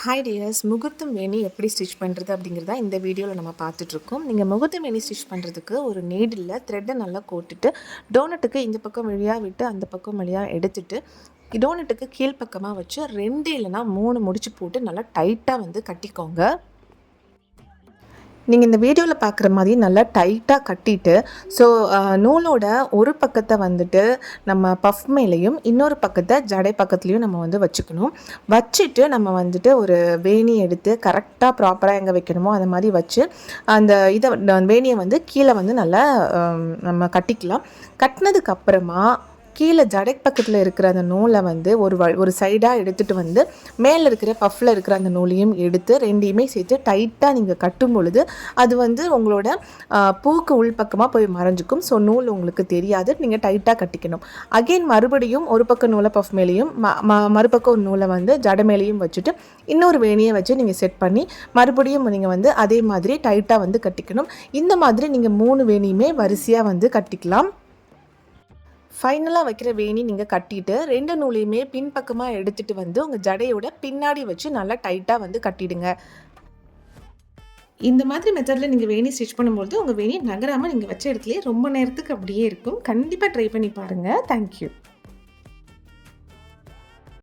Hi tears, முகூர்த்தம் வேணி எப்படி stitch பண்ணுறது அப்படிங்கிறத இந்த வீடியோவில் நம்ம பார்த்துட்ருக்கோம். நீங்கள் முகூர்த்தம் வேணி ஸ்டிச் பண்ணுறதுக்கு ஒரு நீடில் த்ரெட்டை நல்லா கோட்டுட்டு டோனட்டுக்கு இந்த பக்கம் வழியாக விட்டு அந்த பக்கம் வழியாக எடுத்துட்டு டோனட்டுக்கு கீழ்ப்பக்கமாக வச்சு 2 இல்லைனா 3 முடிச்சு போட்டு நல்லா டைட்டாக கட்டிக்கோங்க. நீங்கள் இந்த வீடியோவில் பார்க்குற மாதிரி நல்லா டைட்டாக கட்டிட்டு நூலோட ஒரு பக்கத்தை நம்ம பஃப் மேலேயும் இன்னொரு பக்கத்தை ஜடை பக்கத்துலேயும் நம்ம வச்சுக்கணும். வச்சுட்டு நம்ம ஒரு வேணி எடுத்து கரெக்டாக ப்ராப்பராக எங்கே வைக்கணுமோ அந்த மாதிரி வச்சு அந்த வேணியை கீழே நல்லா நம்ம கட்டிக்கலாம். கட்டினதுக்கப்புறமா கீழே ஜடை பக்கத்தில் இருக்கிற அந்த நூலை ஒரு சைடாக எடுத்துகிட்டு மேலே இருக்கிற பஃப்பில் இருக்கிற அந்த நூலையும் எடுத்து 2யுமே சேர்த்து டைட்டாக நீங்கள் கட்டும் பொழுது அது உங்களோட பூக்கு உள்பக்கமாக போய் மறைஞ்சிக்கும். ஸோ நூல் உங்களுக்கு தெரியாது, நீங்கள் டைட்டாக கட்டிக்கணும். அகெயின் மறுபடியும் ஒரு பக்கம் நூலை பஃப் மேலேயும் மறுபக்கம் ஒரு நூலை ஜடை மேலேயும் வச்சுட்டு இன்னொரு வேணியை வச்சு நீங்கள் செட் பண்ணி மறுபடியும் நீங்கள் அதே மாதிரி டைட்டாக கட்டிக்கணும். இந்த மாதிரி நீங்கள் 3 வேணியுமே வரிசையாக கட்டிக்கலாம். ஃபைனலாக வைக்கிற வேணி நீங்கள் கட்டிட்டு 2 நூலையுமே பின்பக்கமாக எடுத்துகிட்டு உங்கள் ஜடையோட பின்னாடி வச்சு நல்லா டைட்டாக கட்டிடுங்க. இந்த மாதிரி மெத்தடில் நீங்கள் வேணி ஸ்டிச் பண்ணும்போது உங்கள் வேணி நகராமல் நீங்கள் வச்ச இடத்துலையே ரொம்ப நேரத்துக்கு அப்படியே இருக்கும். கண்டிப்பாக ட்ரை பண்ணி பாருங்கள். தேங்க்யூ.